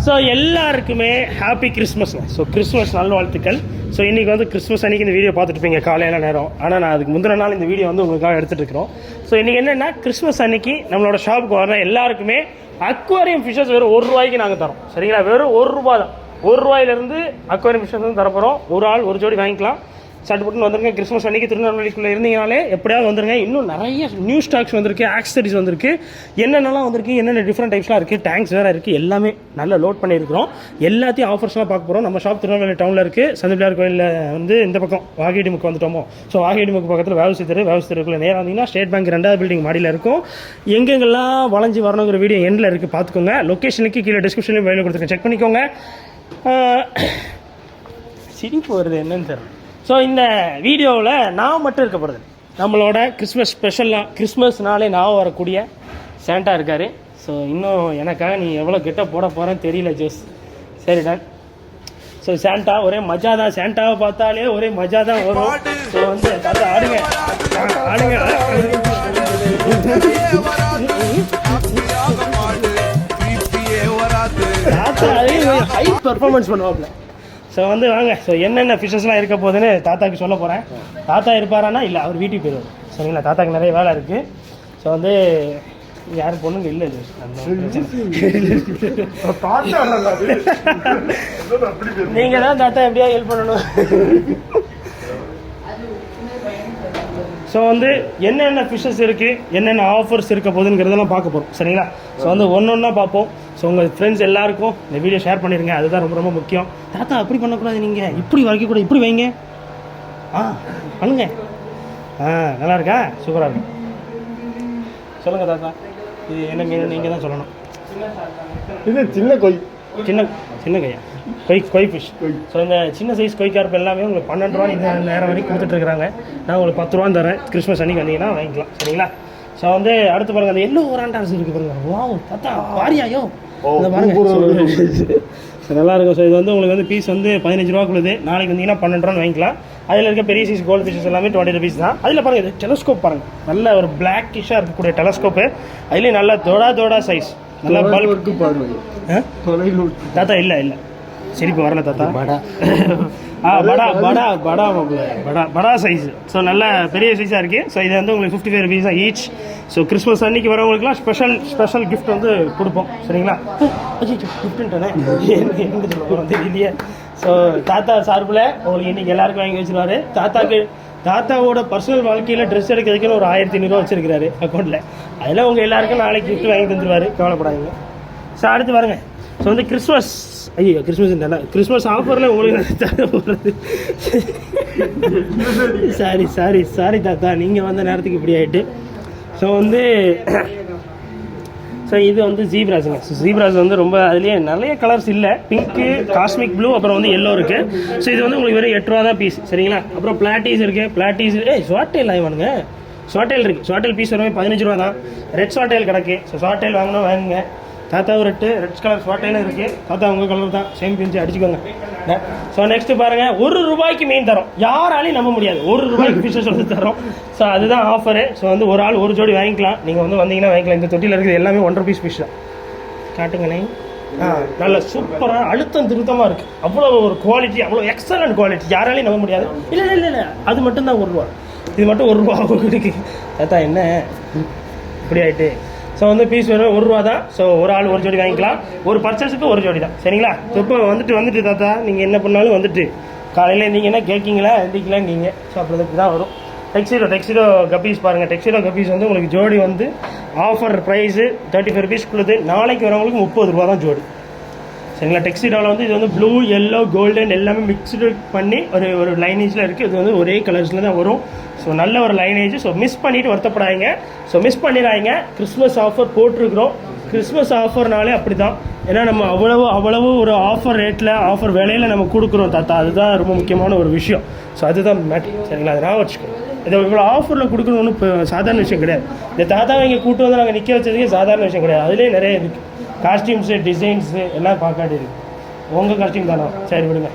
So எல்லாருக்குமே happy கிறிஸ்மஸ்ங்க. So Christmas நல்வாழ்த்துக்கள். So இன்றைக்கி வந்து கிறிஸ்மஸ் அன்றைக்கி இந்த வீடியோ பார்த்துட்டுப்பீங்க காலையில் நேரம். ஆனால் நான் அதுக்கு முந்தின நாள் இந்த வீடியோ வந்து உங்களுக்காக எடுத்துகிட்டு இருக்கிறோம். ஸோ இன்றைக்கி என்னென்னா கிறிஸ்மஸ் அன்றைக்கி நம்மளோட ஷாப்புக்கு வர எல்லாருக்குமே அக்வாரியம் ஃபிஷ்ஷஸ் வெறும் ₹1 நாங்கள் தரோம். சரிங்களா? வெறும் ₹1 தான். ₹1 அக்வாரியம் ஃபிஷ்ஷஸ் வந்து தரப்போகிறோம். ஒரு ஆள் ஒரு ஜோடி வாங்கிக்கலாம். சட்டுப்பட்டுன்னு வந்துருங்க. கிறிஸ்மஸ் அன்றைக்கி திருநெல்வேலிக்குள்ளே இருந்தீங்கனாலே எப்படியாவது வந்துருங்க. இன்னும் நிறைய நியூ ஸ்டாக்ஸ் வந்திருக்கு, ஆக்சரிஸ் வந்திருக்கு, என்னென்னலாம் வந்திருக்கு, என்னென்ன டிஃப்ரெண்ட் டைப்ஸ்லாம் இருக்குது, டேங்க்ஸ் வேறு இருக்குது, எல்லாமே நல்லா லோட் பண்ணியிருக்கிறோம். எல்லாத்தையும் ஆஃபர்ஸ்லாம் பார்க்க போகிறோம். நம்ம ஷாப் திருநெல்வேலி டவுனில் இருக்குது. சந்திப்பிள்ளையார் கோயிலில் வந்து இந்த பக்கம் வாகேடிமுக்கு வந்துட்டோமோ. ஸோ வாகேடிமுக்கு பக்கத்தில் வேவசி தெருக்குள்ளே நேராக வந்தீங்கன்னா ஸ்டேட் பேங்க் 2வது பில்டிங் மாடியில் இருக்கும். எங்கெங்கெல்லாம் வளைஞ்சி வரணுங்கிற வீடியோ எண்டில் இருக்குது, பார்த்துக்கோங்க. லொக்கேஷனுக்கு கீழே டிஸ்கிரிப்ஷன்லேயும் வேலை கொடுத்துருக்கேன், செக் பண்ணிக்கோங்க. சிரிப்பு வருது என்னன்னு தெரியல. ஸோ இந்த வீடியோவில் நான் மட்டும் இருக்க போகிறது, நம்மளோட கிறிஸ்மஸ் ஸ்பெஷலாக கிறிஸ்மஸ்னாலே நான் வரக்கூடிய சாண்டா இருக்கார். ஸோ இன்னும் எனக்காக நீ எவ்வளோ கிட்ட போட போகிறேன்னு தெரியல ஜோஸ். சரி டன். ஸோ சாண்டா ஒரே மஜா தான். சாண்டாவை பார்த்தாலே ஒரே மஜா தான் வரும். ஸோ வந்து தாத்தா ஆடுங்க ஆடுங்க. தாத்தா அதே ஹை பர்ஃபார்மன்ஸ் பண்ணுவாப்ல. ஸோ வந்து வாங்க. ஸோ என்னென்ன ஃபிஷ்ஷஸ்லாம் இருக்க போகுதுன்னு தாத்தாக்கு சொல்ல போகிறேன். தாத்தா இருப்பாரானா இல்லை, அவர் வீட்டுக்கு போயிடுவார். சரிங்களா? தாத்தாக்கு நிறைய வேலை இருக்குது. ஸோ வந்து யாரும் பொண்ணுங்க இல்லை இது நீங்கள் தான் தாத்தா எப்படியா ஹெல்ப் பண்ணணும். ஸோ வந்து என்னென்ன ஃபிஷ்ஷஸ் இருக்குது, என்னென்ன ஆஃபர்ஸ் இருக்க போகுதுங்கிறதெல்லாம் பார்க்க போகிறோம். சரிங்களா? ஸோ வந்து ஒன்றா பார்ப்போம். ஸோ உங்கள் ஃப்ரெண்ட்ஸ் எல்லாருக்கும் இந்த வீடியோ ஷேர் பண்ணிடுங்க. அதுதான் ரொம்ப ரொம்ப முக்கியம். தாத்தா அப்படி பண்ணக்கூடாது, நீங்கள் இப்படி வரைக்கக்கூடாது, இப்படி வைங்க. பண்ணுங்க. நல்லா இருக்கா? சூப்பராக இருக்கும். சொல்லுங்கள் தாத்தா, இது என்ன மீன்? நீங்கள் தான் சொல்லணும். இது சின்ன கொய். சின்ன கையா? கொய் ஃபிஷ். ஸோ இந்த சின்ன சைஸ் கொய் கார்ப் எல்லாமே உங்களுக்கு ₹12 இந்த நேரம் வரைக்கும் கொடுத்துட்ருக்குறாங்க. நான் உங்களுக்கு ₹10 தரேன். கிறிஸ்மஸ் அன்றைக்கி வந்தீங்கன்னா வாங்கிக்கலாம். சரிங்களா? ஸோ வந்து அடுத்து பாருங்கள், அந்த எல்லோ ஓராண்டாஸ் இருக்குது பாருங்கள். வாவ் தாத்தா வாரியாயோ இந்த பாருங்கள், நல்லா இருக்கும். ஸோ இது வந்து உங்களுக்கு வந்து பீஸ் வந்து ₹15 நாளைக்கு வந்தீங்கன்னா ₹12 வாங்கிக்கலாம். அதில் இருக்க பெரிய சைஸ் கோல்டு ஃபிஷஸ் எல்லாமே ₹20 தான். அதில் பாருங்கள், இது டெலஸ்கோப் பாருங்கள். நல்ல ஒரு பிளாக்கிஷாக இருக்கக்கூடிய டெலஸ்கோப்பு. அதுலேயும் நல்லா தோடா சைஸ், நல்லா பல்க். தாத்தா இல்லை சிரிப்பு வரல தாத்தா. படா சைஸ். ஸோ நல்ல பெரிய சைஸாக இருக்குது. ஸோ இது வந்து உங்களுக்கு ₹55 தான் ஈச். ஸோ கிறிஸ்மஸ் அன்றைக்கி வரவங்களுக்குலாம் ஸ்பெஷல் கிஃப்ட் வந்து கொடுப்போம். சரிங்களா? கிஃப்ட்டுன்ட்டானே எங்கே சொல்ல போகிறோம் தெரியலையே. ஸோ தாத்தா சார்பில் உங்களுக்கு இன்றைக்கி எல்லாருக்கும் வாங்கி வச்சுருவாரு. தாத்தாவோட பர்சனல் வாழ்க்கையில் ட்ரெஸ் எடுக்கிறதுக்குன்னு ஒரு ₹1500 வச்சுருக்கிறாரு அக்கௌண்ட்டில். அதில் உங்கள் எல்லாருக்கும் நாளைக்கு கிஃப்ட் வாங்கி தந்துடுவார், கவலைப்படாதீங்க. ஸோ அடுத்து பாருங்கள். ஸோ வந்து கிறிஸ்மஸ் ஆஃபரில் உங்களுக்கு தர போகிறது. சாரி தாத்தா, நீங்கள் வந்த நேரத்துக்கு இப்படி ஆகிட்டு. ஸோ வந்து இது வந்து ஜீப்ராஸுங்க. ஸோ ஜீப்ராஸ் வந்து ரொம்ப அதுலேயே நிறைய கலர்ஸ் இல்லை. பிங்க்கு, காஸ்மிக் ப்ளூ, அப்புறம் வந்து எல்லோ இருக்குது. ஸோ இது வந்து உங்களுக்கு வெறும் ₹8 தான் பீஸ். சரிங்களா? அப்புறம் பிளாட்டீஸ் இருக்குது. பிளாட்டீஸ் ஷார்டெயில் ஆகிவானுங்க. ஷார்டெயில் இருக்குது. ஷார்டெயில் பீஸ் வரவே ₹15 தான். ரெட் ஷார்டெயில் கிடக்கு. ஸோ ஷார்டெயில் வாங்கணும் வாங்குங்க. தாத்தாவும் ரெட் கலர் ஸ்வாட்டைலும் இருக்குது. தாத்தா உங்கள் கலர் தான், சேம் பிஞ்சு அடிச்சுக்கோங்க. ஸோ நெக்ஸ்ட்டு பாருங்கள், ₹1 மீன் தரோம். யாராலையும் நம்ப முடியாது, ₹1 ஃபிஷ்ஷஸ் வந்து தரோம். ஸோ அதுதான் ஆஃபரு. ஸோ வந்து ஒரு ஆள் ஒரு ஜோடி வாங்கிக்கலாம். நீங்கள் வந்து வந்தீங்கன்னா வாங்கிக்கலாம். இந்த தொட்டியில் இருக்குது எல்லாமே ₹1 ஃபிஷ் தான். காட்டுங்களே. நல்ல சூப்பராக அழுத்தம் திருத்தமாக இருக்குது. அவ்வளோ ஒரு குவாலிட்டி, அவ்வளோ எக்ஸலண்ட் குவாலிட்டி, யாராலையும் நம்ப முடியாது. இல்லை அது மட்டும்தான் ₹1. இது மட்டும் ₹1 இருக்குது. தாத்தா என்ன இப்படி ஆகிட்டு. ஸோ வந்து பீஸ் வெறும் ₹1 தான். ஸோ ஒரு ஆள் ஒரு ஜோடி வாங்கிக்கலாம். ஒரு பர்ச்சேஸுக்கு ஒரு ஜோடி தான். சரிங்களா? இப்போ வந்துட்டு தாத்தா நீங்கள் என்ன பண்ணாலும் வந்துட்டு காலையில் இருந்தீங்கன்னா கேட்கிங்களா எந்திக்கலாங்கீங்க. ஸோ அப்படி தான் வரும். டெக்ஸிடோ கப்பீஸ் பாருங்கள். டெக்ஸிடோ கப்பீஸ் வந்து உங்களுக்கு ஜோடி வந்து ஆஃபர் ப்ரைஸு ₹35 நாளைக்கு வரவங்களுக்கு ₹30 தான் ஜோடி. சரிங்களா? டெக்ஸிடோவில் வந்து இது வந்து ப்ளூ, எல்லோ, கோல்டன் எல்லாமே மிக்ஸ்டு பண்ணி ஒரு லைனேஜில் இருக்குது. இது வந்து ஒரே கலர்ஸில் தான் வரும். ஸோ நல்ல ஒரு லைனேஜ். ஸோ மிஸ் பண்ணிவிட்டு வருத்தப்படாதீங்க. ஸோ மிஸ் பண்ணிடாதீங்க. கிறிஸ்மஸ் ஆஃபர் போட்டிருக்கிறோம். கிறிஸ்மஸ் ஆஃபர்னாலே அப்படி தான். ஏன்னா நம்ம அவ்வளவு ஒரு ஆஃபர் ரேட்டில், ஆஃபர் விலையில் நம்ம கொடுக்குறோம் தாத்தா. அதுதான் ரொம்ப முக்கியமான ஒரு விஷயம். ஸோ அதுதான் மேட்ரு. சரிங்களா? அதை நான் வச்சுக்கோங்க. இதை இவ்வளோ ஆஃபரில் கொடுக்கணும்னு இப்போ சாதாரண விஷயம் கிடையாது. இந்த தாத்தாவை இங்கே கூட்டு வந்து நாங்கள் நிற்க வச்சதுக்கே சாதாரண விஷயம் கிடையாது. அதுலேயே நிறைய இருக்குது. காஸ்டியூம்ஸு, டிசைன்ஸு எல்லாம் பார்க்காட்டி இருக்குது. உங்கள் காஸ்டியூம் தானே? சரி விடுங்க.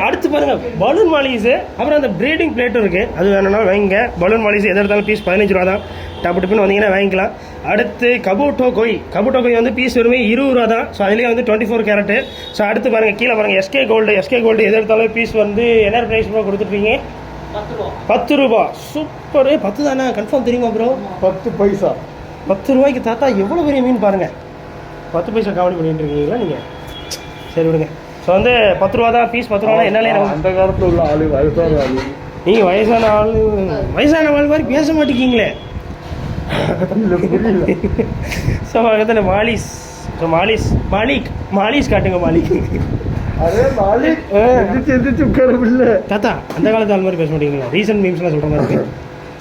அடுத்து பாருங்கள், பலூன் மாலிஸு, அப்புறம் அந்த ப்ரீடிங் பிளேட்டும் இருக்குது. அது வேணும்னா வாங்க. பலூன் மாலிஸ் எதாக இருந்தாலும் பீஸ் ₹15 தான். டப்பு டப்புன்னு வந்தீங்கன்னா வாங்கிக்கலாம். அடுத்து கபூட்டோ கொய் வந்து பீஸ் வெறுமே 20 ரூபா தான். ஸோ அதுலேயே வந்து 24 கேரட்டு. ஸோ அடுத்து பாருங்கள் கீழே பாருங்கள் எஸ்கே கோல்டு எது எடுத்தாலும் பீஸ் வந்து என்ன ப்ரைஸ் ப்ரோ கொடுத்துருப்பீங்க? 10 ரூபா. சூப்பர். 10 தானே கன்ஃபார்ம் தெரியுமா ப்ரோ? 10 பைசா. 10 ரூபாய்க்கு தாத்தா எவ்வளோ பெரிய மீன் பாருங்கள். 10 பைசா காமெடி பண்ணிட்டு இருக்கீங்களா நீங்கள்? சரி விடுங்க. ஸோ வந்து 10 ரூபா தான் பீஸ். 10 ரூபா என்னாலே அந்த காலத்தில் உள்ள ஆளு வயசான ஆளு. நீங்கள் வயசான ஆள் மாதிரி பேச மாட்டேங்கிங்களே. ஸோ பக்கத்தில் மாலிஸ் காட்டுங்க மாலிக். அதே மாலிக் எந்திரிச்சு உட்காரமில்ல தாத்தா அந்த காலத்து ஆள் மாதிரி பேச மாட்டேங்களா? ரீசன்ட் மீம்ஸ்லாம் சொல்கிற மாதிரி இருக்கு.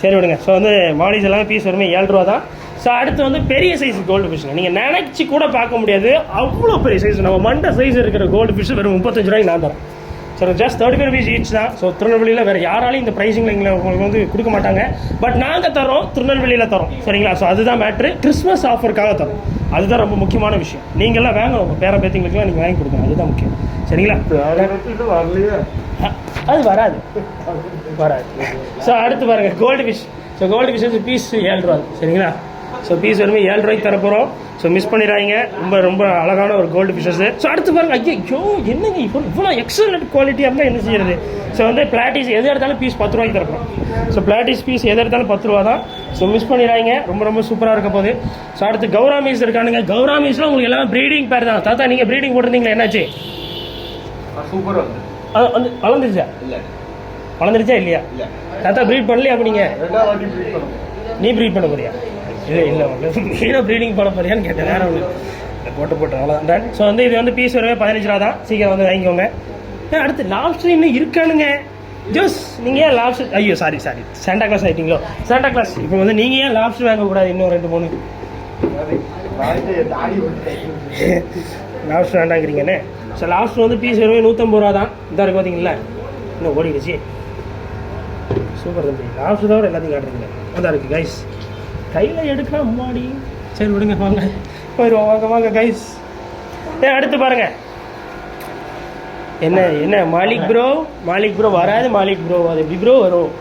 சரி விடுங்க. ஸோ வந்து மாலிஸ் எல்லாமே பீஸ் வருமே 7 ரூபா தான். ஸோ அடுத்து வந்து பெரிய சைஸ் கோல்டு ஃபிஷ்ங்க. நீங்கள் நினச்சி கூட பார்க்க முடியாது அவ்வளோ பெரிய சைஸ். நம்ம மண்டை சைஸ் இருக்கிற கோல்டு ஃபிஷ் வெறும் 35 ரூபாய்க்கு நான் தரேன். ஸோ ஜஸ்ட் 35 rupees ஈச் தான். ஸோ திருநெல்வேலியில் வேறு யாராலையும் இந்த ப்ரைஸிங்கில் எங்களை உங்களுக்கு வந்து கொடுக்க மாட்டாங்க. பட் நாங்கள் தரோம், திருநெல்வேலியில் தரோம். சரிங்களா? ஸோ அதுதான் மேட்ரு. கிறிஸ்மஸ் ஆஃபருக்காக தரோம். அதுதான் ரொம்ப முக்கியமான விஷயம். நீங்கள்லாம் வாங்க, உங்கள் பேர பேத்திங்களுக்குலாம் நீங்கள் வாங்கி கொடுங்க. அதுதான் முக்கியம். சரிங்களா? வரலையே, அது வராது. ஸோ அடுத்து பாருங்கள் goldfish. So goldfish வந்து பீஸ் 7 ரூபா. சரிங்களா? ஸோ பீஸ் வருமே 7 ரூபாய்க்கு தரப்போகிறோம். ஸோ மிஸ் பண்ணிடாதீங்க. ரொம்ப அழகான ஒரு கோல்டு ஃபிஷஸ். ஸோ அடுத்து பாருங்கள், ஐயோ என்னங்க இவ்வளோ எக்ஸலண்ட் குவாலிட்டியாக இருந்தால் என்ன செய்யறது? ஸோ வந்து பிளாட்டிஸ் எது எடுத்தாலும் பீஸ் 10 ரூபாய்க்கு தரப்போம். ஸோ பிளாட்டிஸ் பீஸ் எது எடுத்தாலும் 10 ரூபா தான். ஸோ மிஸ் பண்ணிடாதீங்க. ரொம்ப சூப்பராக இருக்க போகுது. ஸோ அடுத்து கௌராமீஸ் இருக்கானுங்க. கௌராமீஸ்லாம் உங்களுக்கு எல்லாம் ப்ரீடிங் பேர் தான். தாத்தா நீங்கள் ப்ரீடிங் போட்டிருந்தீங்களா? என்னாச்சு? சூப்பராக வந்து வளர்ந்துருச்சா? வளர்ந்துருச்சா இல்லையா? தாத்தா ப்ரீட் பண்ணலையா? அப்போ நீங்கள் நீ ப்ரீட் பண்ண போறியா? இல்லை மீனோ ப்ரீடிங் பண்ண போறியான்னு கேட்டேன். வேறு ஒன்று போட்டு அவ்வளோதான். ஸோ வந்து இது வந்து பீஸ் வரவே 15 ரூபா தான். சீக்கிரம் வந்து வாங்கிக்கோங்க. அடுத்து லாப்ஸ்டர் இன்னும் இருக்கானுங்க. ஜோஸ் நீங்கள் ஏன் லாப்ஸ்டர், ஐயோ சாரி சாண்டா கிளாஸ் ஆகிட்டீங்களோ? சாண்டா கிளாஸ் இப்போ வந்து நீங்கள் ஏன் லாப்ஸ்டர் வாங்கக்கூடாது? இன்னும் 2-3 லாப்ஸ்டர் வேண்டாங்கிறீங்கண்ணே. ஸோ லாப்ஸ்டர் வந்து பீஸ் வரவே 150 ரூபா தான். இதாக இருக்குது பார்த்தீங்களா? இன்னும் ஓடிடுச்சு. சூப்பர் தம்பி. லாப்ஸ்டர் தவிர எல்லாத்தையும் காட்டுறீங்க. அதான் இருக்குது கைஸ். கையில் எடுக்கலாம் முன்னாடி. சரி விடுங்க, வாங்க போயிடுவோம். வாங்க கைஸ். அடுத்து பாருங்க என்ன மாலிக் ப்ரோ வராது. மாலிக் ப்ரோ அது எப்படி ப்ரோ வரும்?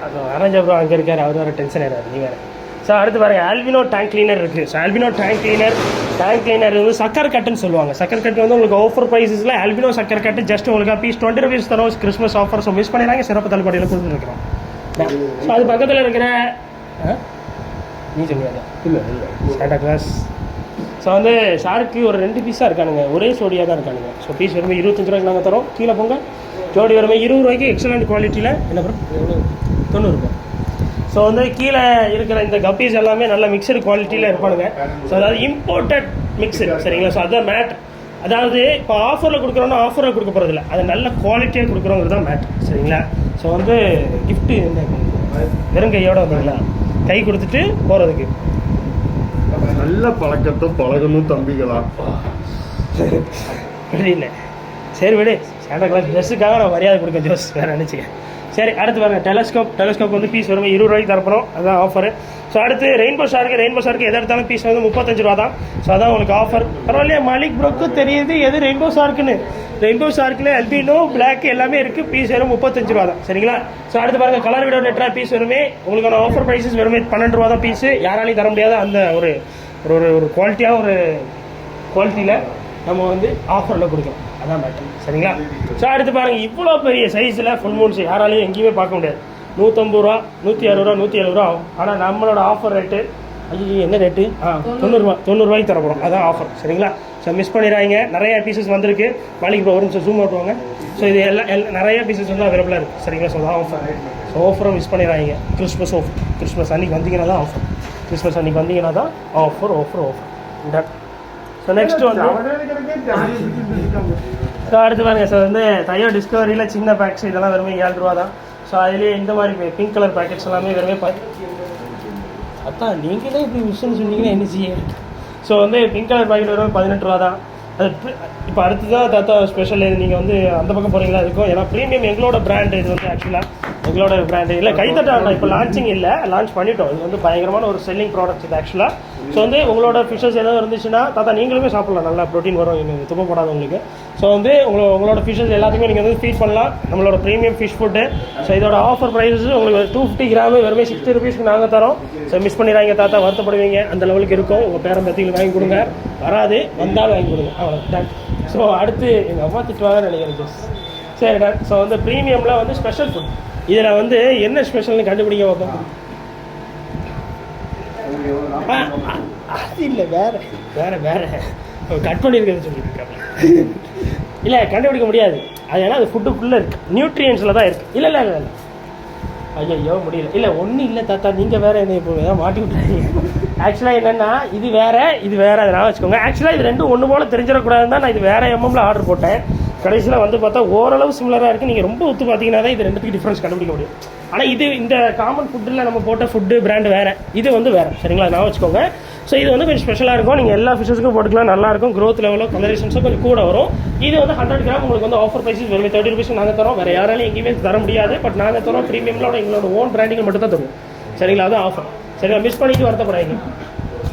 அது வராஜா ப்ரோ அங்கே இருக்காரு. அவர் வேறு டென்ஷன் ஆகிறாரு. நீ வேறு. ஸோ அடுத்து பாருங்கள் ஆல்பினோ டேங்க் கிளீனர் இருக்குது. ஸோ ஆல்பினோ டேங்க் கிளீனர் வந்து சக்கர் கட்டுன்னு சொல்லுவாங்க. சக்கர் கட்டு வந்து உங்களுக்கு ஆஃபர் ப்ரைஸஸில் ஆல்பினோ சக்கர் கட்டு ஜஸ்ட் உங்களுக்கு பீஸ் 20 rupees தரோம். Christmas offer. ஸோ மிஸ் பண்ணிடுறாங்க. சிறப்பு தள்ளுபடியில் கொடுத்துருக்குறோம். ஸோ அது பக்கத்தில் இருக்கிற நீ சொல்லுவாங்க இல்லை சாண்டா கிளாஸ். ஸோ வந்து ஷார்க்கு ஒரு 2 பீஸாக இருக்கானுங்க. ஒரே ஜோடியாக தான் இருக்கானுங்க. ஸோ பீஸ் வருமே 25 ரூபாய்க்கு நாங்கள் தரோம். கீழே போங்க. ஜோடி வருமே 20 ரூபாய்க்கு எக்ஸலண்ட் குவாலிட்டியில். என்ன ப்ரோ? 90 ரூபா. ஸோ வந்து கீழே இருக்கிற இந்த கப்பீஸ் எல்லாமே நல்ல மிக்சடு குவாலிட்டியில் இருப்பானுங்க. ஸோ அதாவது இம்போர்ட்டட் மிக்சடு. சரிங்களா? ஸோ அதுதான் மேட். அதாவது இப்போ ஆஃபரில் கொடுக்குறோன்னா ஆஃபரில் கொடுக்க போகிறதில்ல, அது நல்ல குவாலிட்டியாக கொடுக்குறோங்கிறது தான் மேட். சரிங்களா? ஸோ வந்து கிஃப்ட்டு என்ன வெறும் கையோடு வந்தீங்களா? கை கொடுத்துட்டு போகிறதுக்கு நல்ல பழக்கத்தை பழகணும் தம்பிகளா. இல்லை சரி விடு. சாண்டா கிளாஸ் ட்ரெஸ்ஸுக்காக நான் மரியாதை கொடுக்க ஜோஸ் வேறு நினச்சிக்க. சரி அடுத்து பாருங்கள் டெலஸ்கோப் வந்து பீஸ் வரும்போது 20 ரூபாய்க்கு தரப்போம். அதுதான் ஆஃபர். ஸோ அடுத்து ரெயின்போ ஷார்க்கு எது எடுத்தாலும் பீஸ் வந்து 35 ரூபா தான். ஸோ அதான் உங்களுக்கு ஆஃபர். பரவாயில்லையா? மாலிக் ப்ரோக்கு தெரியுது எது ரெயின்போ ஷார்க்குன்னு. ரெயின்போ ஷார்க்கில் அல்பினோ பிளாக் எல்லாமே இருக்குது. பீஸ் வெறும் 35 ரூபா தான். சரிங்களா? ஸோ அடுத்து பாருங்கள் கலர் வீடியோ நெட்ரா பீஸ் வருமே உங்களுக்கான ஆஃபர் ப்ரைஸஸ் வெறுமே 12 ரூபா தான் பீஸு. யாராலையும் தர முடியாத அந்த ஒரு குவாலிட்டியாக ஒரு குவாலிட்டியில் நம்ம வந்து ஆஃபரில் கொடுக்கலாம். அதான் மேட்டர். சரிங்களா? ஸோ அடுத்து பாருங்கள் இவ்வளோ பெரிய சைஸில் ஃபுல் மூன்ஸ் யாராலையும் எங்கேயுமே பார்க்க முடியாது. 150 ரூபா 160 ரூபா 170 ரூபா ஆகும். ஆனால் நம்மளோட ஆஃபர் ரேட்டு என்ன ரேட்டு? 90 ரூபாய்க்கு தரப்போம். அதான் ஆஃபர். சரிங்களா? ஸோ மிஸ் பண்ணிடுறாங்க. நிறைய பீசஸ் வந்திருக்கு. மாலிக் ப்ரோ ஒரு நிமிஷம் ஜூம் ஓட்டுவாங்க. ஸோ இது எல்லாம் நிறைய பீசஸ் வந்து அவைலபிளாக இருக்குது. சரிங்களா? ஸோ அதான் ஆஃபர். ஸோ ஆஃபரை மிஸ் பண்ணிடுறாங்க. கிறிஸ்மஸ் அன்றைக்கி வந்தீங்கன்னா தான் ஆஃபர். கிறிஸ்மஸ் அன்றைக்கி வந்தீங்கன்னா தான் ஆஃபர். ஸோ நெக்ஸ்ட் வந்து ஸோ அடுத்து பாருங்க. ஸோ வந்து தையோ டிஸ்கவரியில் சின்ன பேக்ஸ் இதெல்லாம் வெறுமே 7 ரூபா தான். ஸோ அதுலேயே இந்த மாதிரி பிங்க் கலர் பேக்கெட்ஸ் எல்லாமே வெறுமே அதான் நீங்களே இப்படி விஷயம் சொன்னீங்கன்னா என்ன செய்ய. ஸோ வந்து பிங்க் கலர் பேக்கெட் வெறும் 18 ரூபா தான். அது இப்போ அடுத்து தான் தாத்தா ஸ்பெஷல். இது நீங்கள் வந்து அந்த பக்கம் போகிறீங்களா இருக்கும். ஏன்னா ப்ரீமியம் எங்களோட பிராண்டு இது வந்து ஆக்சுவலாக எங்களோட பிராண்டு இல்லை. கைத்தட்ட இப்போ லான்ச்சிங் இல்லை, லான்ச் பண்ணிட்டோம். இது வந்து பயங்கரமான ஒரு செல்லிங் ப்ராடக்ட்ஸ். இது ஆக்சுவலாக ஸோ வந்து உங்களோட ஃபிஷ்ஷஸ் ஏதாவது இருந்துச்சுன்னா தாத்தா நீங்களுமே சாப்பிட்லாம், நல்லா ப்ரோட்டீன் வரும், துப்பப்படாது உங்களுக்கு. ஸோ வந்து உங்களோட ஃபிஷ்ஷஸ் எல்லாத்துக்குமே நீங்கள் வந்து ஃபீட் பண்ணலாம், நம்மளோட ப்ரீமியம் ஃபிஷ் ஃபுட்டு. ஸோ இதோட ஆஃபர் ப்ரைஸஸ் உங்களுக்கு 250 கிராம் வெறுமே 60 ருபீஸ்க்கு நாங்கள் தரோம். ஸோ மிஸ் பண்ணிடுறாங்க தாத்தா, வருத்தப்படுவீங்க, அந்த லெவலுக்கு இருக்கும். உங்கள் பேரன் பற்றிகளுக்கு வாங்கி கொடுங்க, வராது வந்தாலும் வாங்கி கொடுங்க, அவ்வளோ டன். ஸோ அடுத்து எங்கள் அம்மா திட்டுவாங்கன்னு நினைக்கிறேன் ஜோஸ். சரி டன். ஸோ வந்து ப்ரீமியமில் வந்து ஸ்பெஷல் ஃபுட், இதில் வந்து என்ன ஸ்பெஷல்னு கண்டுபிடிக்க வைப்போம். அது இல்லை, வேற வேற வேற கட் பண்ணியிருக்கிறது சொல்லியிருக்காங்க. இல்லை கண்டுபிடிக்க முடியாது, அது ஏன்னா அது ஃபுட்டுக்குள்ளே இருக்குது, நியூட்ரியன்ஸில் தான் இருக்குது. இல்லை இல்லை இல்லை ஐயோ முடியல. இல்லை ஒன்றும் இல்லை தாத்தா, நீங்கள் வேறு என்ன இப்போ ஏதாவது மாட்டி விட்றாங்க. ஆக்சுவலாக என்னென்னா இது வேறு இது வேறு, அதை நான் வச்சுக்கோங்க. ஆக்சுவலாக இது ரெண்டும் ஒன்று போல் தெரிஞ்சிடக்கூடாதுன்னு தான் நான் இது வேறு எம்எம்ல ஆர்டர் போட்டேன். கடைசியில் வந்து பார்த்தா ஓரளவு சிமிலராக இருக்குது. நீங்கள் ரொம்ப ஒத்து பார்த்தீங்கன்னா தான் இது ரெண்டுத்துக்கு டிஃப்ரென்ஸ் கண்டுபிடிக்க முடியும். ஆனால் இது இந்த காமன் ஃபுட்டில் நம்ம போட்ட ஃபுட்டு பிராண்டு வேறு, இது வந்து வேறு, சரிங்களா, நான் வச்சுக்கோங்க. ஸோ இது வந்து கொஞ்சம் ஸ்பெஷலாக இருக்கும், நீங்கள் எல்லா ஃபிஷ்ஷஸுக்கும் போட்டுக்கலாம், நல்லாயிருக்கும். க்ரோத் லெவலோ கலரேஷன்ஸும் கொஞ்சம் கூட வரும். இது வந்து 100 கிராம் உங்களுக்கு வந்து ஆஃபர் ப்ரைஸஸ் வெறும் 30 ருபீஸ் நாங்கள் தரோம். வேறு யாராலையும் எங்கேயுமே தர முடியாது, பட் நாங்கள் தரோம். ப்ரீமியமில் எங்களோட ஓன் பிராண்டிங் மட்டும் தான் தருவோம், சரிங்களா, அது ஆஃபர். சரிங்களா, மிஸ் பண்ணிட்டு வருத்தப்படாதீங்க,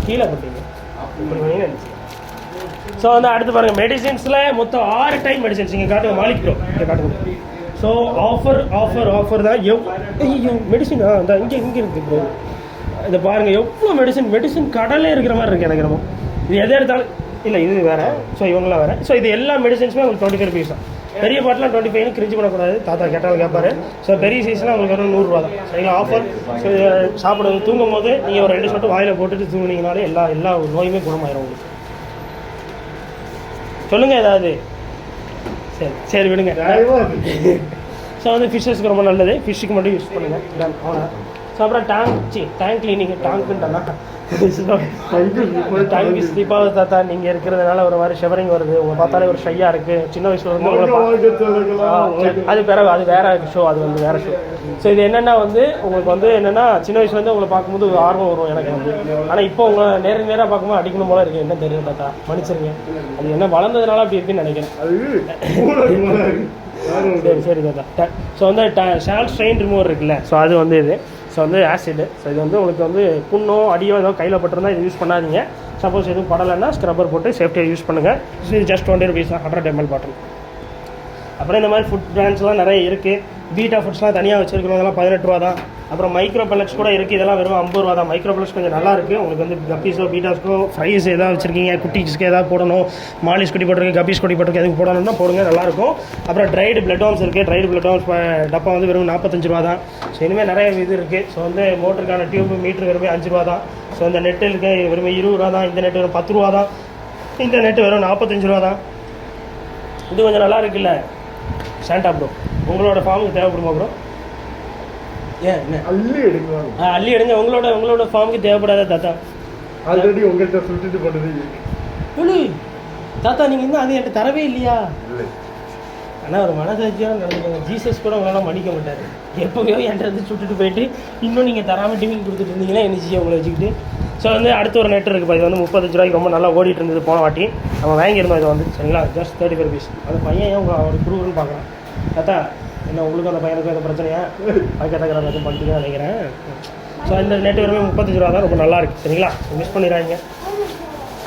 கீழே போட்டீங்க. ஸோ வந்து அடுத்து பாருங்கள், மெடிசின்ஸில் மொத்தம் 6 டைம் மெடிசின்ஸ் இங்கே காட்டுங்க, மாலிக் இங்கே காட்டுங்க. ஸோ ஆஃபர் ஆஃபர் ஆஃபர் தான். மெடிசின் இந்த இங்கே இருக்குது ப்ரோ, இதை பாருங்கள் எவ்வளோ மெடிசின் கடலே இருக்கிற மாதிரி இருக்குது எனக்கு நம்ம. இது எதை எடுத்தாலும் இல்லை, இது வேறு. ஸோ இவங்களாம் வேறு. ஸோ இது எல்லா மெடிசின்ஸுமே உங்களுக்கு 25 ருபீஸ் தான். பெரிய பாட்டிலாம் 25 கிரிஞ்சு பண்ணக்கூடாது, தாத்தா கேட்டாலும் கேட்பாரு. ஸோ பெரிய சைஸ்லாம் உங்களுக்கு வெறும் 100 ரூபா தான், சரிங்களா, ஆஃபர். ஸோ சாப்பிடுவது தூங்கும் போது நீங்கள் ஒரு 2 ஷாட்டு வாயில் போட்டுட்டு தூங்குனீங்கனாலே எல்லா நோயுமே குணமாயிரும் உங்களுக்கு. சொல்லுங்கள் ஏதாவது. சரி விடுங்க. ஸோ வந்து ஃபிஷ்ஷஸ்க்கு ரொம்ப நல்லது, ஃபிஷ்ஷுக்கு மட்டும் யூஸ் பண்ணுங்கள். அவ்வளோ. ஸோ அப்புறம் டேங்க் கிளீனிங், டேங்க்குன்ட்டா டேங்க் ஸ்லீப்பாக தாத்தா நீங்கள் இருக்கிறதுனால ஒரு மாதிரி ஷெவரிங் வருது, உங்களை பார்த்தாலே ஒரு ஷையாக இருக்குது. சின்ன வயசில் வந்து அது வேறு ஷோ, அது வந்து வேறு ஷோ. ஸோ இது என்னென்னா வந்து உங்களுக்கு வந்து என்னென்னா சின்ன வயசுலேருந்து உங்களை பார்க்கும்போது ஒரு ஆர்வம் வரும் எனக்கு வந்து. ஆனால் இப்போ உங்களை நேராக பார்க்கும்போது அடிக்கணும் போல இருக்குது, என்ன தெரியும் தாத்தா, மன்னிச்சிருங்க. அது என்ன வளர்ந்ததுனால அப்படி இருக்குன்னு நினைக்கிறேன். சரி தாத்தா. ஸோ வந்து ஷால் ஸ்ட்ரெயின் ரிமூவர் இருக்குல்ல, ஸோ அது வந்து இது. ஸோ வந்து ஆசிடு. ஸோ இது வந்து உங்களுக்கு வந்து புண்ணோ அடியோ ஏதோ கையில் பட்டிருந்தால் இது யூஸ் பண்ணாதீங்க. சப்போஸ் எதுவும் படலைன்னா ஸ்க்ரப்பர் போட்டு சேஃப்டியாக யூஸ் பண்ணுங்கள். இது ஜஸ்ட் 20 ருபீஸ் தான், 100 ml பாட்டில். அப்புறம் இந்த மாதிரி ஃபுட் பிராண்ட்ஸ்லாம் நிறைய இருக்குது. பீட்டா ஃபுட்ஸ்லாம் தனியாக வச்சுருக்கணும், அதெல்லாம் 18 ரூபா தான். அப்புறம் மைக்ரோ பெல்லட்ஸ் கூட இருக்குது, இதெல்லாம் வெறும் 50 ரூபா தான். மைக்ரோ பெல்லட்ஸ் கொஞ்சம் நல்லா இருக்குது. உங்களுக்கு வந்து கப்பீஸோ பீட்டாஸ்க்கோ ஃப்ரைஸ் ஏதாவது வச்சுருக்கீங்க, குட்டிஸ்க்கு ஏதாவது போடணும், மாலிஷ் குட்டி போட்டிருக்கு, கப்பீஸ் குட்டி போட்டிருக்கு, எதுக்கு போடணும்னா போடுங்க, நல்லாயிருக்கும். அப்புறம் ட்ரைடு பிளட் வார்ம்ஸ் இருக்குது. ட்ரைடு பிளட் வார்ம்ஸ் டப்பா வந்து வெறும் 45 ரூபா தான். ஸோ இனிமேல் நிறைய இது இருக்குது. ஸோ வந்து மோட்டருக்கான டியூப் மீட்ரு வெறும் 5 ரூபா தான். ஸோ இந்த நெட்டு இருக்குது வெறும் 20 ரூபா தான். இந்த நெட்டு வெறும் 10 ரூபா தான். இந்த நெட்டு வெறும் 45 ரூபா தான். இது கொஞ்சம் நல்லா இருக்குல்ல சாண்டா ப்ரோ, உங்களோட ஃபார்முக்கு தேவைப்படுமா ப்ரோ? ஏன் என்ன அள்ளி எடுங்க, உங்களோட ஃபார்முக்கு தேவைப்படாத தாத்தா. ஆல்ரெடி உங்கள்கிட்ட சுட்டுட்டு பண்ணுறது தாத்தா, நீங்கள் இன்னும் அது என்கிட்ட தரவே இல்லையா? ஆனால் ஒரு மனசாட்சியாக நடந்துக்கோங்க. ஜீசஸ் கூட உங்களால் மன்னிக்க மாட்டார். எப்போயோ என்கிட்ட வந்து சுட்டுட்டு போயிட்டு இன்னும் நீங்கள் தராமல் டிவிக்கு கொடுத்துட்டு இருந்தீங்கன்னா என்ன செய்ய உங்களை வச்சுக்கிட்டு. ஸோ வந்து அடுத்த ஒரு நெட் இருக்குது, இது வந்து 35 ரூபாய்க்கு ரொம்ப நல்லா ஓடிட்டு இருந்தது போன வாட்டி. நம்ம வாங்கியிருந்தோம் இதை வந்து, சரிங்களா, ஜஸ்ட் 35 ருபீஸ். அந்த பையன் ஏன் உங்களை அவர் குருன்னு பார்க்குறேன் தாத்தா, என்ன உங்களுக்கு அந்த பையனுக்கும் எந்த பிரச்சனையா பக்கத்தக்கிற எதுவும் பண்ணிட்டு நினைக்கிறேன். ஸோ இந்த நெட்டு வெறுமே 35 ரூபா தான், ரொம்ப நல்லா இருக்குது, சரிங்களா, மிஸ் பண்ணிடுறாங்க.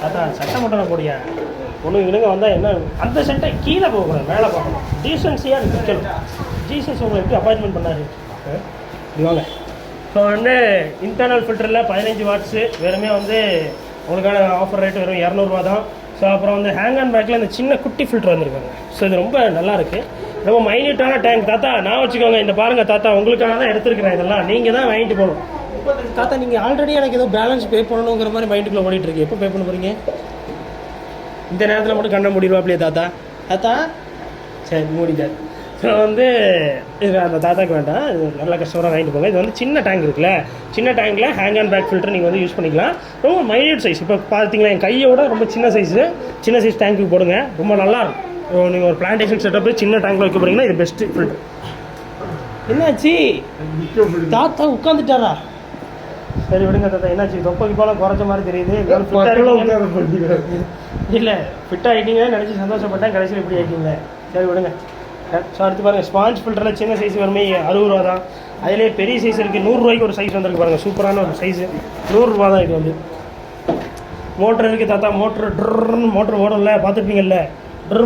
அதான் சட்டை மட்டும் நான் போடியா ஒன்று இவனுங்க வந்தால் என்ன, அந்த சட்டை கீழே போகக்கூடாது, மேலே பார்க்கணும், டீசன்சியாக நிற்கணும். ஜீசஸ் உங்களை எப்படி அப்பாயின்மெண்ட் பண்ணார் இவாங்க. ஸோ வந்து இன்டர்னல் ஃபில்டரில் 15 வாட்ஸு வெறுமே வந்து உங்களுக்கான ஆஃபர் ரேட்டு வெறும் 200 ரூபா தான். ஸோ அப்புறம் வந்து ஹேங் அண்ட் பேக்கில் இந்த சின்ன குட்டி ஃபில்டர் வந்துருக்காங்க. ஸோ இது ரொம்ப நல்லாயிருக்கு, ரொம்ப மைன்யூட்டான டேங்க் தாத்தா. நான் வச்சுக்கோங்க, இந்த பாருங்கள் தாத்தா, உங்களுக்காக தான் எடுத்துருக்கிறேன், இதெல்லாம் நீங்கள் தான் வாங்கிட்டு போகணும் தாத்தா. நீங்கள் ஆல்ரெடி எனக்கு ஏதோ பேலன்ஸ் பே பண்ணணுங்கிற மாதிரி மைண்டுக்குள்ளே ஓடிட்டு இருக்கு. எப்போ பே பண்ண போகிறீங்க? இந்த நேரத்தில் மட்டும் கண்ண முடிவாப்லையே தாத்தா. தாத்தா சரி மூடிட்டார். ஸோ வந்து இது அந்த தாத்தாக்கு வேண்டாம், இது நல்ல கஸ்டமராக வாங்கிட்டு போங்க. இது வந்து சின்ன டேங்க் இருக்குல்ல, சின்ன டேங்கில் ஹேங் அண்ட் பேக் ஃபில்டர் நீங்கள் வந்து யூஸ் பண்ணிக்கலாம். ரொம்ப மைன்யூட் சைஸ். இப்போ பார்த்தீங்கன்னா என் கையோட ரொம்ப சின்ன சைஸ் டேங்க்கு போடுங்க, ரொம்ப நல்லாயிருக்கும். நீங்கள் ஒரு பிளான்டேஷன் செட்டப்பு சின்ன டேங்கில் வைக்க போகிறீங்கன்னா இது பெஸ்ட்டு ஃபில்டர். என்னாச்சு தாத்தா உட்காந்துட்டாரா? சரி விடுங்க தாத்தா, என்னாச்சு தொப்பைக்கு போல குறைச்ச மாதிரி தெரியுது. இல்லை ஃபிட் ஆகிட்டீங்கன்னு நினச்சி சந்தோஷப்பட்டேன், கடைசியில் இப்படி ஆகிட்டீங்களே. சரி விடுங்க. ஸோ அடுத்து பாருங்கள், ஸ்பாஞ்ச் ஃபில்டரில் சின்ன சைஸ் வருமே 60 ரூபா தான். அதிலே பெரிய சைஸ் இருக்குது, 100 ரூபாய்க்கு ஒரு சைஸ் வந்துருக்கு பாருங்கள், சூப்பரான ஒரு சைஸு, 100 ரூபா தான் இது வந்து. மோட்டர் இருக்குது தாத்தா, மோட்டர் ஓடும்ல, பார்த்துருப்பீங்கல்ல,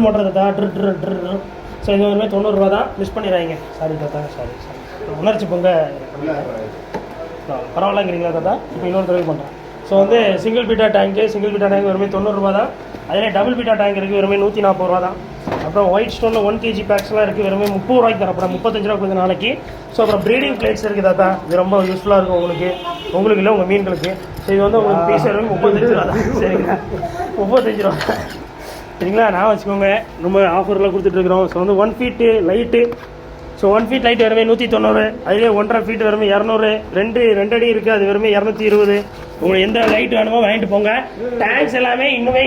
மோட்டர் தாத்தா, ட்ரு. ஸோ இது ஒருமே 90 ரூபா தான், மிஸ் பண்ணிடுறாங்க. சாரி தாத்தா, சாரி உணர்ச்சி பொங்க பரவாயில்லங்கிறீங்களா தாத்தா? இப்போ இன்னொரு தடவை பண்ணுறேன். ஸோ வந்து சிங்கிள் பீட்டா டேங்க் வெறுமே 90 ரூபா தான். அதிலே டபுள் பீட்டா டேங்க் இருக்குது, வெறுமே 140 ரூபா தான். அப்புறம் ஒயிட் ஸ்டோனில் 1 kg பேக்ஸ்லாம் இருக்குது, வெறுமே 30 ரூபாய்க்கு தரேன். அப்புறம் 35 ரூபா கொடுத்த நாளைக்கு. ஸோ அப்புறம் ப்ரீடிங் பிளேட்ஸ் இருக்குது தாத்தா, இது ரொம்ப யூஸ்ஃபுல்லாக இருக்கும் உங்களுக்கு இல்லை உங்கள் மீன்களுக்கு. ஸோ இது வந்து உங்களுக்கு பீஸ் வெறும் 35 ரூபா தான். சரிங்களா? 35 ரூபா சரிங்களா? நான் வச்சுக்கோங்க, ரொம்ப ஆஃபர்லாம் கொடுத்துட்ருக்குறோம். ஸோ வந்து 1 feet light, so 1 feet light வெறுமே 190, அதிலே 1.5 feet வெறுமே 200, 2 அடி இருக்குது, அது வெறுமே 220. உங்களுக்கு எந்த லைட் வேணுமோ வாங்கிட்டு போங்க. டேங்க்ஸ் எல்லாமே இன்னுமே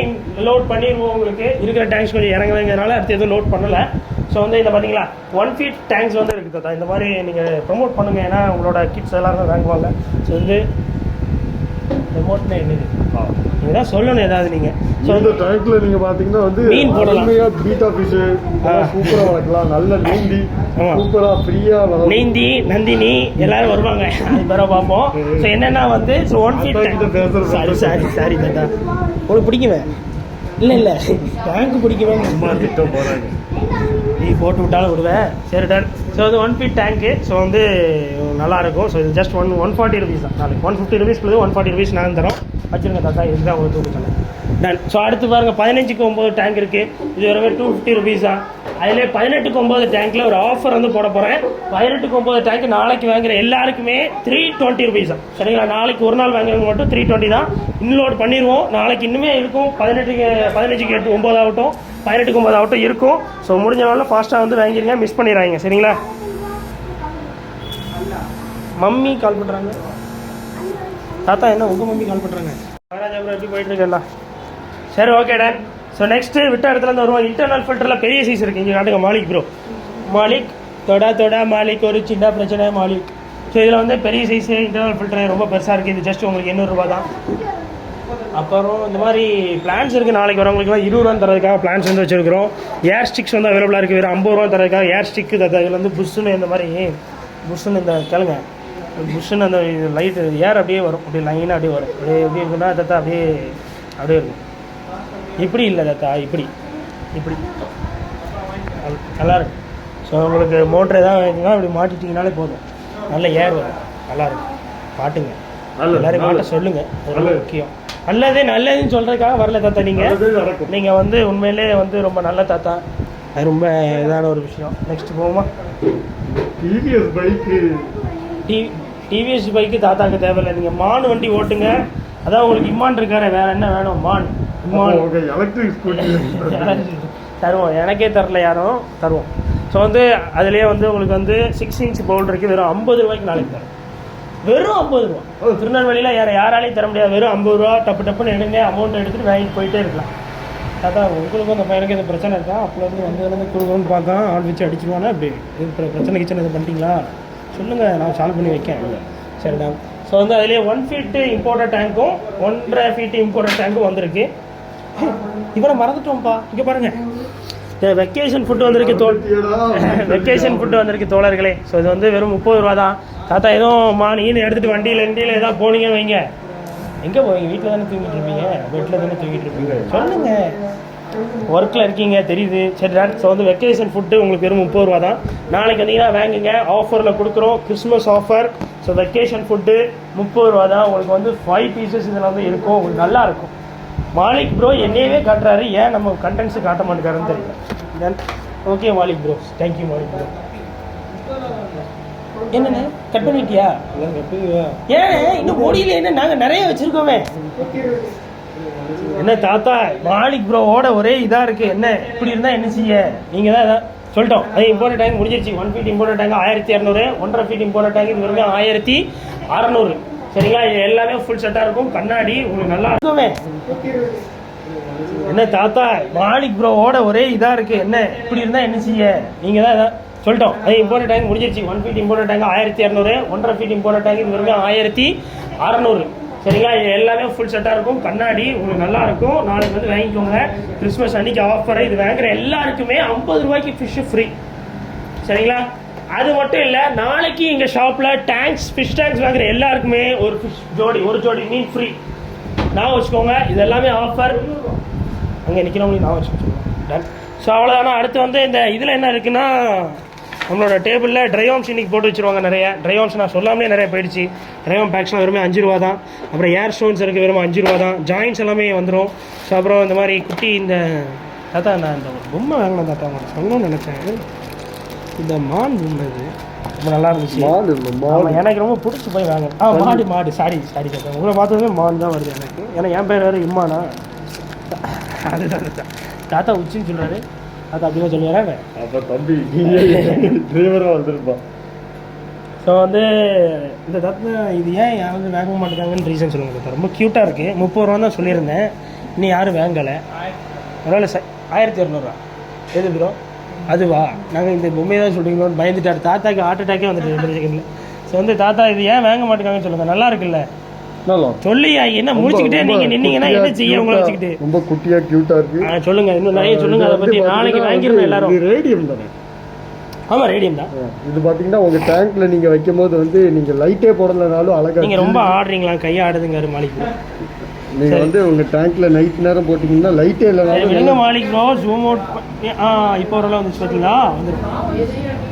லோட் பண்ணிடுவோம். உங்களுக்கு இருக்கிற டேங்க்ஸ் கொஞ்சம் இறங்குறதுனால அடுத்து எதுவும் லோட் பண்ணலை. ஸோ வந்து இதை பார்த்தீங்களா 1 feet டேங்க்ஸ் வந்து இருக்குது தாத்தா. இந்த மாதிரி நீங்கள் ப்ரொமோட் பண்ணுங்கள், ஏன்னா உங்களோட கிட்ஸ் எல்லாருமே வாங்குவாங்க. ஸோ வந்து ப்ரொமோட்னா என்னது நீங்கள் தான் சொல்லணும் ஏதாவது. நீங்கள் ஸோ இந்த டேங்க்ல நீங்கள் பார்த்தீங்கன்னா வந்து மீன் போடலாம், பீட்டா ஃபிஷ்ஷு சூப்பராக வளர்க்கலாம், நல்ல நீந்தி சூப்பராக ஃப்ரீயாக வளர்க்கலாம். நீந்தி நந்தினி எல்லாரும் வருவாங்க, அது பிற பார்ப்போம். ஸோ என்னென்னா வந்து 1 feet சாரி தாத்தா, உங்களுக்கு பிடிக்குமே? இல்லை டேங்க் பிடிக்குமே, திட்டம் போகிறாங்க, நீ போட்டு விட்டாலும் விடுவேன். சரி டன். ஸோ அது 1 feet டேங்க்கு. ஸோ வந்து நல்லாயிருக்கும். ஸோ இது ஜஸ்ட் 140 rupees தான். நாளைக்கு 150 rupees 140 rupees நாங்கள் தரோம். வச்சுருங்க தாத்தா, இதுதான் உங்களுக்கு தூக்கு சொன்னேன். டன். ஸோ அடுத்து பாருங்கள் 15க்கு 9 டேங்க் இருக்குது, இது வெறுமே 250 rupees தான். அதிலே 18க்கு 9 டேங்க்கில் ஒரு ஆஃபர் வந்து போட போகிறேன். 18க்கு 9 டேங்க் நாளைக்கு வாங்குற எல்லாருக்குமே 320 rupees தான். சரிங்களா? நாளைக்கு ஒரு நாள் வாங்குறவங்க மட்டும் 320 தான். இன்லோட் பண்ணிடுவோம். நாளைக்கு இன்னுமே இருக்கும், 15க்கு 9 ஆகட்டும், 18க்கு 9 ஆகட்டும் இருக்கும். ஸோ முடிஞ்ச நாளில் ஃபாஸ்ட்டாக வந்து வாங்கிடுங்க, மிஸ் பண்ணிடுறாங்க. சரிங்களா? மம்மி கால் பண்ணுறாங்க தாத்தா. என்ன உங்கள் மம்மி கால் பண்ணுறாங்க? மகாராஜா அப்புறம் எப்படி போயிட்டுருக்கேன்டா? சரி ஓகே டன். ஸோ நெக்ஸ்ட்டு விட்ட இடத்துலேருந்து வருவோம். இன்டர்னல் ஃபில்டரில் பெரிய சைஸ் இருக்குது. இங்கே காட்டுங்க மாலிக் ப்ரோ, மாலிக் தொடா மாலிக், ஒரு சின்ன பிரச்சனை மாலிக். ஸோ இதில் வந்து பெரிய சைஸு இன்டர்னல் ஃபில்டர் ரொம்ப பெருசாக இருக்குது. இது ஜஸ்ட் உங்களுக்கு 800 ரூபா தான். அப்புறம் இந்த மாதிரி பிளான்ஸ் இருக்குது. நாளைக்கு வரவங்களுக்குலாம் 20 ரூபா தரதுக்காக பிளான்ஸ் வந்து வச்சுருக்கிறோம். ஏர் ஸ்டிக்ஸ் வந்து அவைலபிளாக இருக்குது, வெறும் 50 ரூபா தரதுக்காக ஏர் ஸ்டிக்கு தரது. இதில் வந்து புஷ்ஷுன்னு இந்த மாதிரி புஷ்ஷுன்னு இந்த கேளுங்க, புஷ்ஷுன்னு அந்த லைட்டு ஏர் அப்படியே வரும், அப்படியே லைனாக அப்படியே வரும். அப்படியே எப்படி இருக்குன்னா தத்தா அப்படியே இருக்கும். இப்படி இல்லை தத்தா, இப்படி நல்லாயிருக்கும். ஸோ உங்களுக்கு மோட்ரு எதாவது வேணுன்னா அப்படி மாட்டிட்டிங்கனாலே போதும், நல்ல ஏர் வரும், நல்லாயிருக்கும். மாட்டுங்க, எல்லாரையும் மாட்ட சொல்லுங்கள், அது ரொம்ப முக்கியம். நல்லதுன்னு சொல்கிறதுக்காக வரல தாத்தா. நீங்கள் வந்து உண்மையிலே வந்து ரொம்ப நல்ல தாத்தா, அது ரொம்ப இதான ஒரு விஷயம். நெக்ஸ்ட் போவோமா? டிவிஎஸ் பைக்கு தாத்தாக்கு தேவையில்லை. நீங்கள் மான் வண்டி ஓட்டுங்க, அதான் உங்களுக்கு இம்மான் இருக்காரு, வேறு என்ன வேணும்? மான் தருவோம், எனக்கே தரல யாரும், தருவோம். ஸோ வந்து அதுலேயே வந்து உங்களுக்கு வந்து 6 inch பவுல் இருக்குது, வெறும் 50 ரூபாய்க்கு நாளைக்கு தரும். வெறும் 50 ரூபா. திருநெல்வேலியில் யாராலையும் தர முடியாது. வெறும் 50 ரூபா. டப்புன்னு எடுங்க, அமௌண்ட் எடுத்துகிட்டு வாங்கிட்டு போயிட்டே இருக்கலாம். தாத்தா உங்களுக்கும் அந்த பையனுக்கு எதுவும் பிரச்சனை இருக்கா? அப்போலேருந்து வந்ததுலேருந்து கொடுக்கணும்னு பார்த்தா ஆள் வச்சு அடிச்சுடுவானே, அப்படி இது பிரச்சனை எதுவும் பண்ணிட்டீங்களா? சொல்லுங்கள், நான் சால்வ் பண்ணி வைக்கேன். சரிடா. ஸோ வந்து அதிலே 1 feet இம்போர்ட்டட் டேங்க்கும் 1.5 feet இம்போர்ட்டட் டேங்க்கும் வந்திருக்கு. இவரை மறந்துட்டோம்ப்பா, இங்கே பாருங்கள், வெக்கேஷன் ஃபுட்டு வந்திருக்கு வெக்கேஷன் ஃபுட்டு வந்திருக்கு தோழர்களே. ஸோ இது வந்து வெறும் 30 ரூபா தான். தாத்தா எதுவும் நீன்னு எடுத்துகிட்டு வண்டியில் எதாவது போனீங்கன்னு வைங்க, எங்கே போவீங்க? வீட்டில் தானே தூங்கிட்டு இருப்பீங்க, பெட்டில் தானே தூங்கிட்டு இருப்பீங்க. சொல்லுங்கள், ஒர்க்கில் இருக்கீங்க தெரியுது. சரி டான். ஸோ வந்து வெக்கேஷன் ஃபுட்டு உங்களுக்கு வெறும் 30 ரூபா தான். நாளைக்கு வந்தீங்கன்னா வாங்குங்க, ஆஃபரில் கொடுக்குறோம், Christmas offer. So vacation food 30 ரூபா தான். உங்களுக்கு வந்து 5 pieces இதில் வந்து இருக்கும், உங்களுக்கு நல்லாயிருக்கும். மாலிக் ப்ரோ என்னையவே காட்டுறாரு, ஏன் நம்ம கண்டென்ட்ஸு காட்ட மாட்டேங்கிறாருன்னு தெரியல. Then okay Malik bro, thank you Malik bro. என்னண்ணே கட் பண்ணிட்டியா? ஏன் இன்னும் முடியல? என்ன நாங்கள் நிறைய வச்சுருக்கோமே. என்ன தாத்தா, மாலிக் ப்ரோவோட ஒரே இதாக இருக்குது. என்ன இப்படி இருந்தால் என்ன செய்ய? நீங்கள் தான் இதான் சொல்லிட்டோம். அது இம்போர்ட்டட் டேங்க் முடிஞ்சிருச்சு. 1 feet imported tank 1200, 1.5 feet imported tank இது வரைக்கும் 1600. சரிங்களா? இது எல்லாமே ஃபுல் செட்டாக இருக்கும், கண்ணாடி உங்களுக்கு நல்லா இருக்குமே. என்ன தாத்தா, மாலிக் ப்ரோவோட ஒரே இதாக இருக்குது. என்ன இப்படி இருந்தால் என்ன செய்ய? நீங்கள் தான் இதான் சொல்லிட்டோம். அது இம்போர்ட்டட் டேங்க் முடிஞ்சிருச்சு. 1 feet imported tank 1200, 1.5 feet imported tank இது வரைக்கும் 1600. சரிங்களா? இது எல்லாமே ஃபுல் செட்டாக இருக்கும், கண்ணாடி உங்களுக்கு நல்லா இருக்கும். நாளைக்கு வந்து வாங்கிக்கோங்க, கிறிஸ்மஸ் அன்னைக்கு ஆஃபர். இது வாங்குற எல்லாருக்குமே 50 ரூபாய்க்கு ஃபிஷ்ஷு ஃப்ரீ. சரிங்களா? அது மட்டும் இல்லை, நாளைக்கு எங்கள் ஷாப்பில் டேங்க்ஸ், ஃபிஷ் டேங்க்ஸ் வாங்குற எல்லாருக்குமே ஒரு ஜோடி மீன் ஃப்ரீ. நான் வச்சுக்கோங்க. இது எல்லாமே ஆஃபர். அங்கே நிற்கிறவங்களுக்கு நான் வச்சுக்கோங்க. டன். ஸோ அவ்வளோதானா. அடுத்து வந்து இந்த இதில் என்ன இருக்குன்னா, நம்மளோட டேபிளில் ட்ரைவாம்ஸ் இன்றைக்கி போட்டு வச்சுருவாங்க. நிறைய ட்ரைவாம்ஸ் நான் சொல்லாமலே நிறைய போயிடுச்சு. ட்ரைவாம் பேக்ஸ்லாம் வெறுமே 5 ரூபா தான். அப்புறம் ஏர் ஸ்டோன்ஸ் இருக்குது, வெறும் 5 ரூபா தான். ஜாயின்ஸ் எல்லாமே வந்துடும். ஸோ அப்புறம் இந்த மாதிரி குட்டி இந்த தாத்தா நான் இந்த பொம்மை வாங்கினேன் தாத்தா, உங்களுக்கு சொல்லணும்னு நினச்சேன். இந்த மான் பொம்மை இது ரொம்ப நல்லா இருந்துச்சு. எனக்கு ரொம்ப பிடிச்சி போய் வாங்க. மாடு சாரி தாத்தா, உங்களை பார்த்ததுமே மான் தான் வருது எனக்கு. ஏன்னா என் பேர் வேறு இம்மானா. அதுதான் தாத்தா உச்சின்னு சொல்கிறாரு. தாத்தா அப்படிலாம் சொல்லுவாங்க. அப்போ தம்பி டிரைவராக வந்துருப்பான். ஸோ வந்து இந்த தாத்தா இது ஏன் யாரும் வாங்க மாட்டேங்காங்கன்னு ரீசன் சொல்லுங்கள் தாத்தா. ரொம்ப க்யூட்டாக இருக்குது. 30 ரூபா தான் சொல்லியிருந்தேன், இன்னும் யாரும் வாங்கலை. அதனால் 1200 எது ப்ரோ? அதுவா? நாங்கள் இந்த பொம்மையை தான் சொல்கிறீங்களோன்னு பயந்துட்டார். தாத்தாக்கு ஹார்ட் அட்டாக்கே வந்துட்டு 2 செகண்டில். ஸோ வந்து தாத்தா இது ஏன் வாங்க மாட்டேங்காங்கன்னு சொல்லுங்கள். நல்லா இருக்குல்ல சொல்லியா? என்ன முடிச்சுக்கிட்டே நீங்கள் நின்னீங்கன்னா என்ன செய்ய உங்களை வச்சுக்கிட்டு? ரொம்ப குட்டியாக க்யூட்டாக இருக்குது. சொல்லுங்கள், இன்னும் நிறைய சொல்லுங்கள் அதை பற்றி. நாளைக்கு வாங்கிருந்தோம் எல்லாரும். ரேடியம் தானே? ஆமாம் ரேடியம் தான். இது பார்த்தீங்கன்னா உங்கள் டேங்க்கில் நீங்கள் வைக்கும் போது வந்து நீங்கள் லைட்டே போடலைனாலும் அழகாக. நீங்கள் ரொம்ப ஆடுறீங்களா? கையாடுதுங்க மாலிக். நீங்கள் வந்து உங்கள் டேங்க்கில் நைட் நேரம் போட்டிங்கன்னா லைட்டே இல்லைனாலும் மாலிக் ப்ரோ ஜூம் அவுட் பண்ணி இப்போ ஓரளவு வந்துச்சு பார்த்தீங்களா?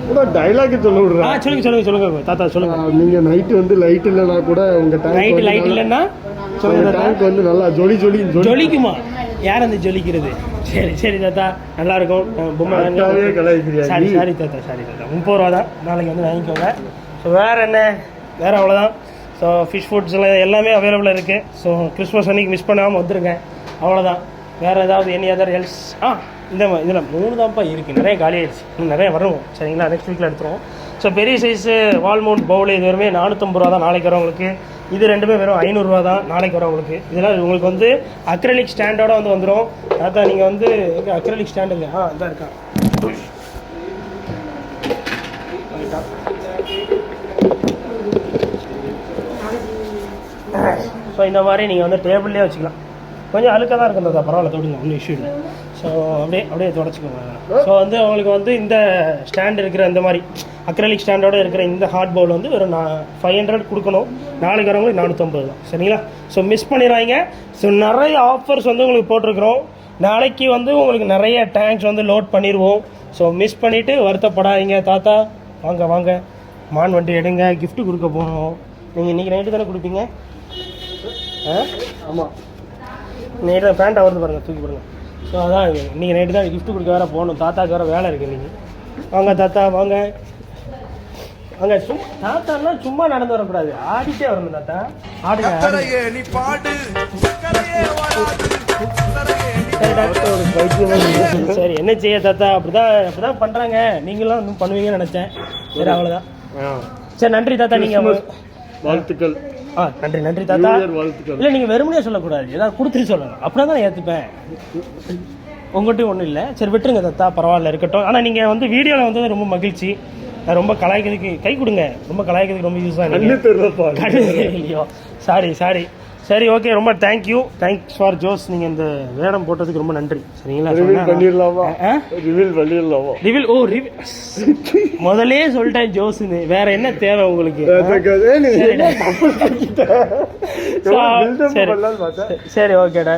வந்து டைலாக் சொல்ல விடுறேன். சொல்லுங்க தாத்தா சொல்லுங்க. நீங்கள் நைட்டு வந்து லைட் இல்லைனா கூட உங்கள் டேங்க் லைட் இல்லைன்னா டேங்க் வந்து நல்லா ஜொலிக்குமா? யார் அந்த ஜொலிக்கிறது? சரி தாத்தா, நல்லா இருக்கும். பொம்மை சாரி தாத்தா 30 ரூபா தான். நாளைக்கு வந்து வாங்கிக்கோங்க. ஸோ வேறு என்ன? வேறு அவ்வளோதான். ஸோ ஃபிஷ் ஃபுட்ஸ் எல்லாமே அவைலபிளாக இருக்குது. ஸோ கிறிஸ்மஸ் அன்றைக்கி மிஸ் பண்ணாமல் வந்துருங்க. அவ்வளோதான். வேறு ஏதாவது எனி அதர் எல்ஸ்? இந்த இதில் 3 தான்ப்பா இருக்குது. நிறைய காலி ஆயிடுச்சு. இன்னும் நிறைய வரும். சரிங்களா? நெக்ஸ்ட் வீக்கில் எடுத்துருவோம். ஸோ பெரிய சைஸு வால்மவுண்ட் பவுல் இது வெறுமே 450 ரூபா தான் நாளைக்கு வரவங்களுக்கு. இது ரெண்டுமே வெறும் 500 ரூபா தான் நாளைக்கு வரவங்களுக்கு. இதெல்லாம் உங்களுக்கு வந்து அக்ரலிக் ஸ்டாண்டோட வந்து வந்துடும். தாத்தா நீங்கள் வந்து எங்கே அக்ரலிக் ஸ்டாண்டுங்க? இதான் இருக்கா. ஸோ இந்த மாதிரி நீங்கள் வந்து டேபிள்லேயே வச்சுக்கலாம். கொஞ்சம் அழுக்காக தான் இருக்கும் தாத்தா, பரவாயில்ல, தொடுங்க, ஒன்றும் இஷ்யூ இல்லை. ஸோ அப்படியே தொடச்சிக்கோங்க. ஸோ வந்து உங்களுக்கு வந்து இந்த ஸ்டாண்ட் இருக்கிற இந்த மாதிரி அக்ரலிக் ஸ்டாண்டோடு இருக்கிற இந்த ஹாட் பவுல் வந்து வெறும் 500 கொடுக்கணும். நாளைக்கு வரவங்களுக்கு 450 தான். சரிங்களா? ஸோ மிஸ் பண்ணிடுறாங்க. ஸோ நிறைய ஆஃபர்ஸ் வந்து உங்களுக்கு போட்டிருக்கிறோம். நாளைக்கு வந்து உங்களுக்கு நிறைய டேங்க்ஸ் வந்து லோட் பண்ணிடுவோம். ஸோ மிஸ் பண்ணிவிட்டு வருத்தப்படாதீங்க. தாத்தா வாங்க மான் வண்டி எடுங்க. கிஃப்ட்டு கொடுக்க போகணும். நீங்கள் இன்றைக்கி நைட்டு தானே கொடுப்பீங்க? ஆமாம், நைட்டு தான் பேண்ட் வருது பாருங்கள், தூக்கி பாருங்கள். ஸோ அதான் இன்றைக்கி நைட்டு தான் கிஃப்ட் கொடுக்க வேறு போகணும். தாத்தாவுக்கு வேறு வேலை இருக்குது இன்றைக்கி. வாங்க தாத்தா வாங்க. தாத்தான்னா சும்மா நடந்து வரக்கூடாது, ஆடிட்டே வரணும் தாத்தா. ஆடுங்க. சரி என்ன செய்ய தாத்தா, அப்படிதான் பண்ணுறாங்க. நீங்களும் இன்னும் பண்ணுவீங்கன்னு நினச்சேன். சரி அவ்வளோதான். சரி நன்றி தாத்தா. நீங்கள் வாழ்த்துக்கள். நன்றி தாத்தா. இல்லை நீங்கள் வெறுமனே சொல்லக்கூடாது, ஏதாவது கொடுத்துட்டு சொல்லணும். அப்படின்னா தான் நான் ஏற்றுப்பேன். உங்கள்கிட்டையும் ஒன்றும் இல்லை. சரி விட்டுருங்க தாத்தா, பரவாயில்ல இருக்கட்டும். ஆனால் நீங்கள் வந்து வீடியோவில் வந்து ரொம்ப மகிழ்ச்சி. ரொம்ப கலாய்க்கிறதுக்கு கை கொடுங்க. ரொம்ப கலாய்க்கிறதுக்கு ரொம்ப யூஸ் தான். இல்லையோ சாரி. சரி ஓகே, ரொம்ப தேங்க்யூ. Thanks for Jose. நீங்கள் இந்த வேடம் போட்டதுக்கு ரொம்ப நன்றி. சரிங்களா? முதலே சொல்லிட்டேன் ஜோஸ்ன்னு. வேற என்ன தேவை உங்களுக்கு? சரி ஓகேடா.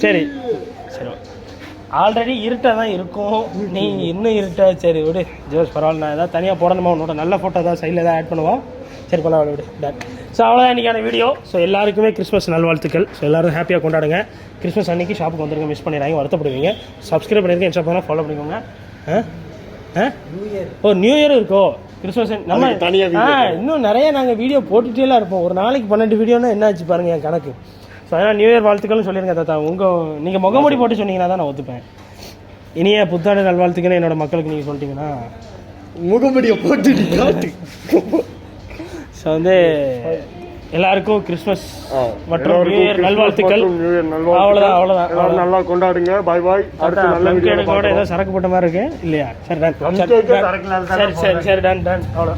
சரி ஆல்ரெடி இருட்டாக தான் இருக்கும். நீ இன்னும் இருட்டா. சரி விடு ஜோஸ், பரவாயில்ல. நான் ஏதாவது தனியாக போடணுமா? உன்னோட நல்ல ஃபோட்டோ ஏதாவது சைடில் ஏதாவது ஆட் பண்ணுவோம். சரி பரவாயில்ல விடு. டன். ஸோ அவ்வளோதான் இன்றைக்கான வீடியோ. ஸோ எல்லாருக்குமே கிறிஸ்மஸ் நல்வாழ்த்துக்கள். ஸோ எல்லோரும் ஹாப்பியாக கொண்டாடுங்க. கிறிஸ்மஸ் அன்றைக்கி ஷாப்புக்கு வந்துருங்க, மிஸ் பண்ணிடுறாங்க, வருத்தப்படுவீங்க. சப்ஸ்கிரைப் பண்ணியிருக்கேன், இன்ஸ்டா பண்ணால் ஃபாலோ பண்ணிக்கோங்க. நியூ இயர் இருக்கோ? கிறிஸ்மஸ் நம்ம தனியாக இன்னும் நிறைய நாங்கள் வீடியோ போட்டுகிட்டேலாம் இருப்போம். ஒரு நாளைக்கு 12 வீடியோன்னா என்ன ஆச்சு பாருங்கள் என் கணக்கு. ஸோ அதனால் நியூ இயர் வாழ்த்துக்கள்னு சொல்லிடுங்க தாத்தா. நீங்கள் முகமூடி போட்டு சொன்னீங்கன்னா தான் நான் ஒத்துப்பேன். இனிய புத்தாண்டு நல்வாழ்த்துக்கள்னு என்னோட மக்களுக்கு நீங்கள் சொல்லிட்டீங்கன்னா முகமூடியை போட்டு. ஸோ வந்து எல்லாருக்கும் கிறிஸ்மஸ் மற்றும் நியூ இயர் நல்வாழ்த்துக்கள். அவ்வளோதான். நல்லா கொண்டாடுங்க. பாய் பாய். ஏதோ சரக்கு போட்ட மாதிரி இருக்கு இல்லையா? சரி டன். அவ்வளோ